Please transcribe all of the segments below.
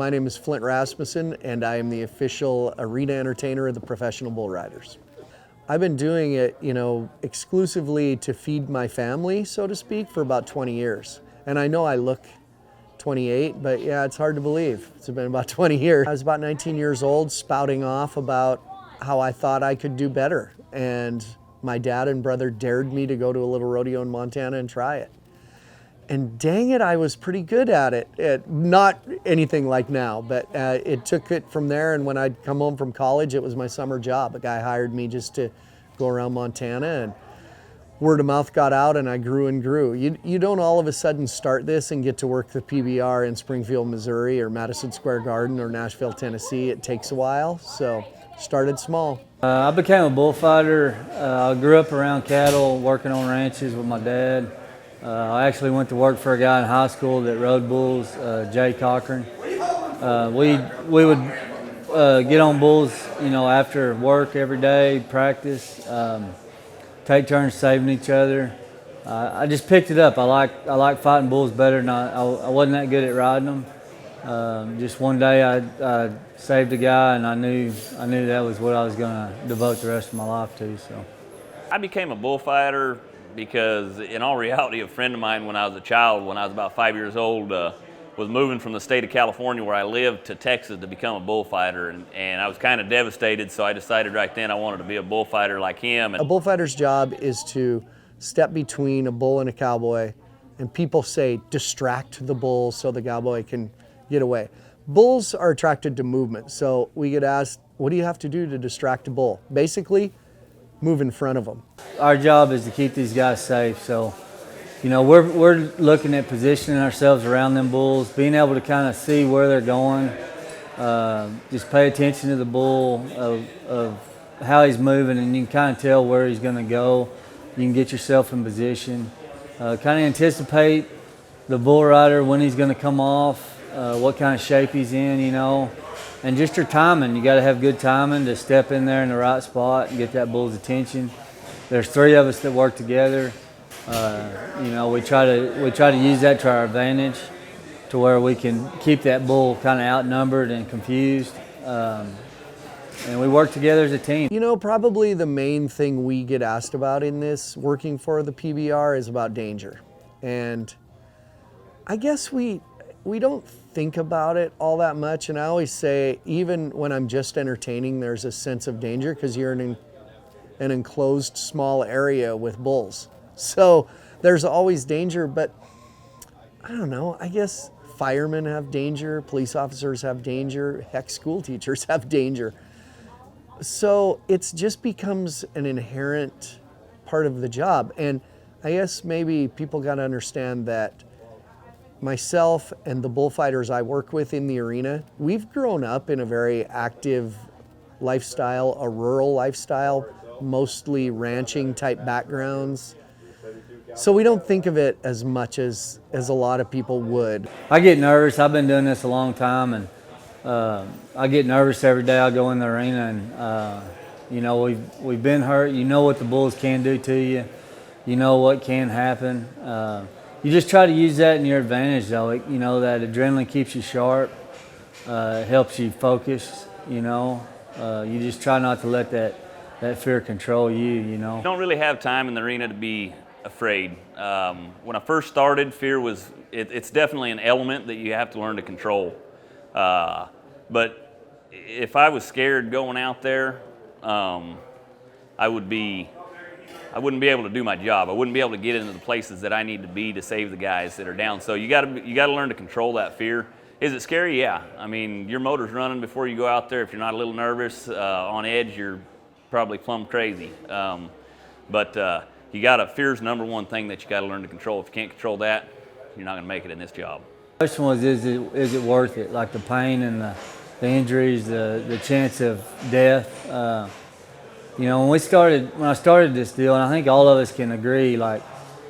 My name is Flint Rasmussen, and I am the official arena entertainer of the Professional Bull Riders. I've been doing it, exclusively to feed my family, so to speak, for about 20 years. And I know I look 28, but yeah, it's hard to believe. It's been about 20 years. I was about 19 years old, spouting off about how I thought I could do better. And my dad and brother dared me to go to a little rodeo in Montana and try it. And dang it, I was pretty good at it. Not anything like now, but it took it from there. And when I'd come home from college, it was my summer job. A guy hired me just to go around Montana, and word of mouth got out, and I grew and grew. You don't all of a sudden start this and get to work the PBR in Springfield, Missouri, or Madison Square Garden, or Nashville, Tennessee. It takes a while, so started small. I became a bullfighter. I grew up around cattle, working on ranches with my dad. I actually went to work for a guy in high school that rode bulls, Jay Cochran. We would get on bulls, after work every day, practice, take turns saving each other. I just picked it up. I like fighting bulls better, and I wasn't that good at riding them. Just one day I saved a guy, and I knew that was what I was going to devote the rest of my life to. So I became a bullfighter because, in all reality, a friend of mine when I was a child, when I was about 5 years old, was moving from the state of California where I lived to Texas to become a bullfighter, and I was kind of devastated, so I decided right then I wanted to be a bullfighter like him. A bullfighter's job is to step between a bull and a cowboy, and people say distract the bull so the cowboy can get away. Bulls are attracted to movement, so we get asked, what do you have to do to distract a bull? Basically, move in front of them. Our job is to keep these guys safe, so we're looking at positioning ourselves around them bulls, being able to kind of see where they're going, just pay attention to the bull of how he's moving, and you can kind of tell where he's going to go. You can get yourself in position, kind of anticipate the bull rider when he's going to come off, what kind of shape he's in, and just your timing. You got to have good timing to step in there in the right spot and get that bull's attention. There's three of us that work together. We try to use that to our advantage, to where we can keep that bull kind of outnumbered and confused, and we work together as a team. Probably the main thing we get asked about in this, working for the PBR, is about danger. And I guess we don't think about it all that much, and I always say, even when I'm just entertaining, there's a sense of danger because you're in an enclosed small area with bulls. So there's always danger, but I don't know, I guess firemen have danger, police officers have danger, heck, school teachers have danger. So it just becomes an inherent part of the job. And I guess maybe people got to understand that myself and the bullfighters I work with in the arena, we've grown up in a very active lifestyle, a rural lifestyle, mostly ranching type backgrounds. So we don't think of it as much as a lot of people would. I get nervous. I've been doing this a long time, and I get nervous every day I go in the arena, and we've been hurt. You know what the bulls can do to you. You know what can happen. You just try to use that in your advantage, though. That adrenaline keeps you sharp, helps you focus. You just try not to let that fear control you. You don't really have time in the arena to be afraid. When I first started, fear it's definitely an element that you have to learn to control. But if I was scared going out there, I wouldn't be able to do my job. I wouldn't be able to get into the places that I need to be to save the guys that are down. So you got to learn to control that fear. Is it scary? Yeah. I mean, your motor's running before you go out there. If you're not a little nervous, on edge, you're probably plumb crazy. But fear's number one thing that you got to learn to control. If you can't control that, you're not going to make it in this job. The question was, is it worth it? Like the pain and the injuries, the chance of death. When I started this deal, and I think all of us can agree, like,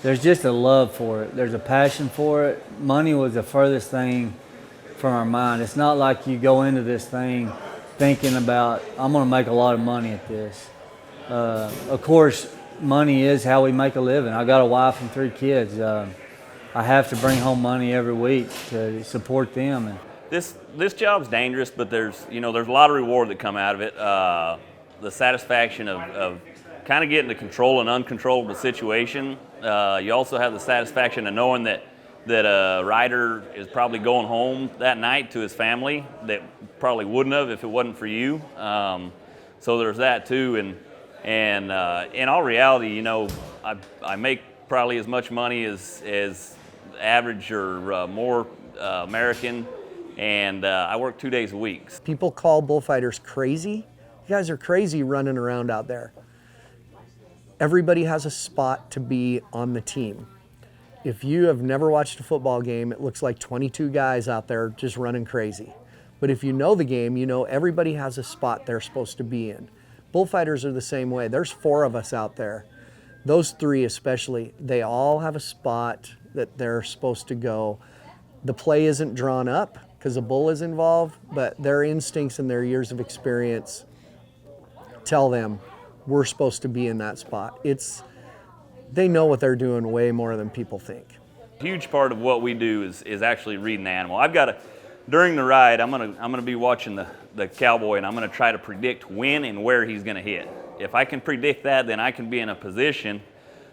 there's just a love for it. There's a passion for it. Money was the furthest thing from our mind. It's not like you go into this thing thinking about, I'm going to make a lot of money at this. Of course, money is how we make a living. I got a wife and 3 kids. I have to bring home money every week to support them. And this job's dangerous, but there's a lot of reward that come out of it. The satisfaction of kind of getting to control an uncontrollable situation. You also have the satisfaction of knowing that a rider is probably going home that night to his family that probably wouldn't have if it wasn't for you. So there's that too, and in all reality, I make probably as much money as average or more American, and I work 2 days a week. People call bullfighters crazy. You guys are crazy running around out there. Everybody has a spot to be on the team. If you have never watched a football game, it looks like 22 guys out there just running crazy. But if you know the game, you know everybody has a spot they're supposed to be in. Bullfighters are the same way. There's 4 of us out there. Those 3 especially, they all have a spot that they're supposed to go. The play isn't drawn up because a bull is involved, but their instincts and their years of experience tell them we're supposed to be in that spot. They know what they're doing way more than people think. A huge part of what we do is actually reading the animal. During the ride, I'm gonna be watching the cowboy, and I'm gonna try to predict when and where he's gonna hit. If I can predict that, then I can be in a position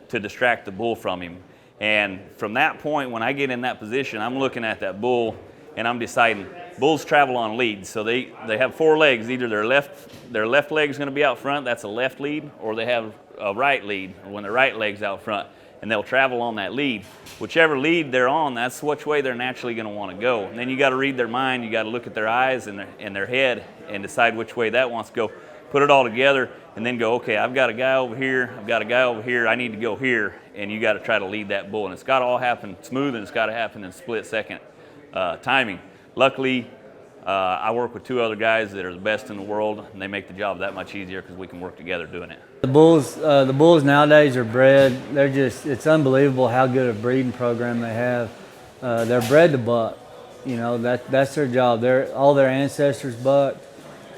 to distract the bull from him. And from that point, when I get in that position, I'm looking at that bull and I'm deciding, bulls travel on leads. So they have 4 legs. Either their left leg is going to be out front, that's a left lead, or they have a right lead, or when their right leg's out front, and they'll travel on that lead. Whichever lead they're on, that's which way they're naturally going to want to go. And then you got to read their mind, you got to look at their eyes and their head and decide which way that wants to go. Put it all together and then go, okay, I've got a guy over here, I've got a guy over here, I need to go here, and you got to try to lead that bull. And it's got to all happen smooth, and it's got to happen in split-second timing. Luckily, I work with 2 other guys that are the best in the world, and they make the job that much easier because we can work together doing it. The bulls nowadays are bred. It's unbelievable how good a breeding program they have. They're bred to buck. That's their job. All their ancestors bucked.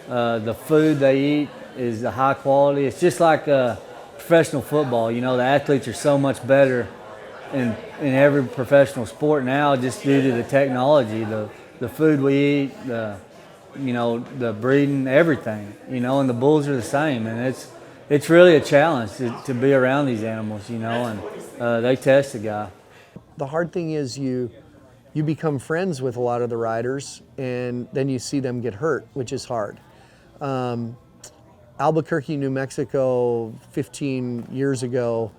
The food they eat is the high quality. It's just like professional football. The athletes are so much better in every professional sport now just due to the technology, the food we eat, the breeding, everything. And the bulls are the same, and it's really a challenge to be around these animals. And they test the guy. The hard thing is you become friends with a lot of the riders, and then you see them get hurt, which is hard. Albuquerque, New Mexico, 15 years ago,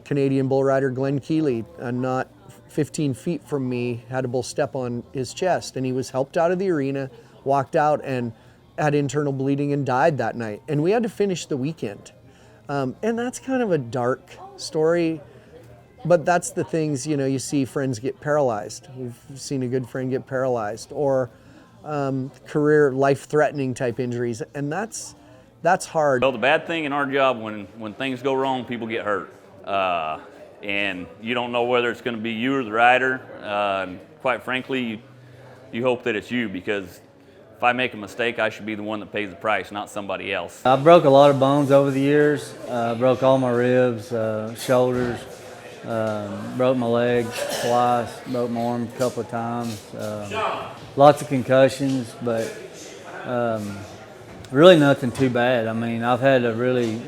Canadian bull rider Glenn Keeley, not 15 feet from me, had a bull step on his chest, and he was helped out of the arena, walked out and had internal bleeding and died that night. And we had to finish the weekend. And that's kind of a dark story, but that's the things, you see friends get paralyzed. We've seen a good friend get paralyzed, or career life-threatening type injuries, and that's hard. Well, the bad thing in our job, when things go wrong, people get hurt. And you don't know whether it's going to be you or the rider. Quite frankly, you hope that it's you, because if I make a mistake, I should be the one that pays the price, not somebody else. I broke a lot of bones over the years. Broke all my ribs, shoulders, broke my leg twice, broke my arm a couple of times. Lots of concussions, but really nothing too bad. I mean, I've had a really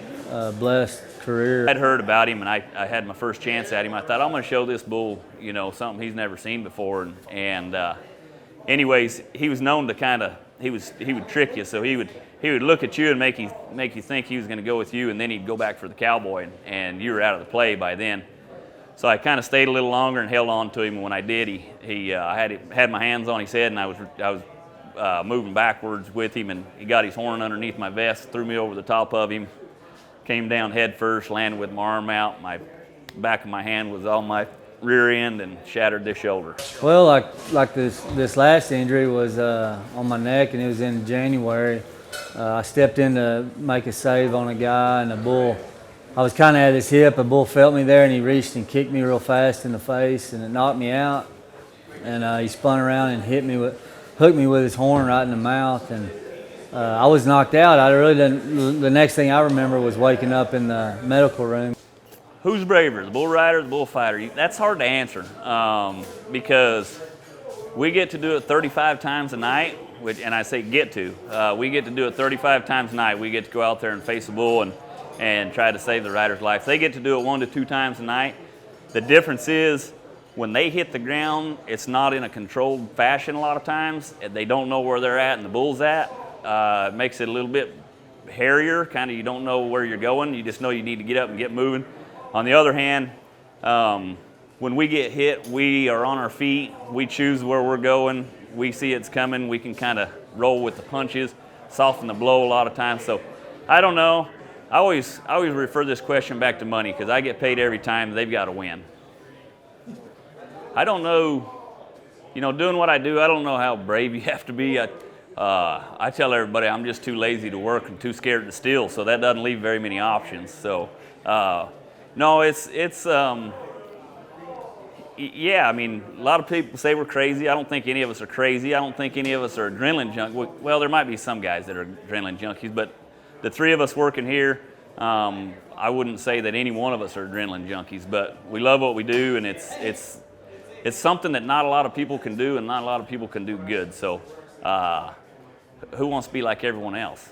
blessed career. I'd heard about him, and I had my first chance at him. I thought, I'm going to show this bull, something he's never seen before. And anyways, he was known to he would trick you. So he would look at you and make you think he was going to go with you, and then he'd go back for the cowboy, and you were out of the play by then. So I kind of stayed a little longer and held on to him. And when I did, I had my hands on his head, and I was moving backwards with him, and he got his horn underneath my vest, threw me over the top of him, came down head first, landed with my arm out. My back of my hand was on my rear end and shattered this shoulder. Well, like this last injury was on my neck, and it was in January. I stepped in to make a save on a guy, and a bull, I was kind of at his hip. A bull felt me there, and he reached and kicked me real fast in the face, and it knocked me out. And he spun around and hooked me with his horn right in the mouth, and I was knocked out. I really didn't. The next thing I remember was waking up in the medical room. Who's braver, the bull rider or the bullfighter? That's hard to answer because We get to do it 35 times a night, and I say get to. We get to do it 35 times a night. We get to go out there and face a bull and try to save the rider's life. They get to do it 1 to 2 times a night. The difference is when they hit the ground, it's not in a controlled fashion a lot of times. They don't know where they're at and the bull's at. It makes it a little bit hairier, kind of you don't know where you're going. You just know you need to get up and get moving. On the other hand, when we get hit, we are on our feet. We choose where we're going. We see it's coming. We can kind of roll with the punches, soften the blow a lot of times. So I don't know. I always refer this question back to money because I get paid every time they've got to win. I don't know, doing what I do, I don't know how brave you have to be. I tell everybody I'm just too lazy to work and too scared to steal, so that doesn't leave very many options. So, no, yeah, I mean, a lot of people say we're crazy. I don't think any of us are crazy. I don't think any of us are adrenaline junkies. Well, there might be some guys that are adrenaline junkies, but the 3 of us working here, I wouldn't say that any one of us are adrenaline junkies, but we love what we do, and it's something that not a lot of people can do and not a lot of people can do good. So who wants to be like everyone else,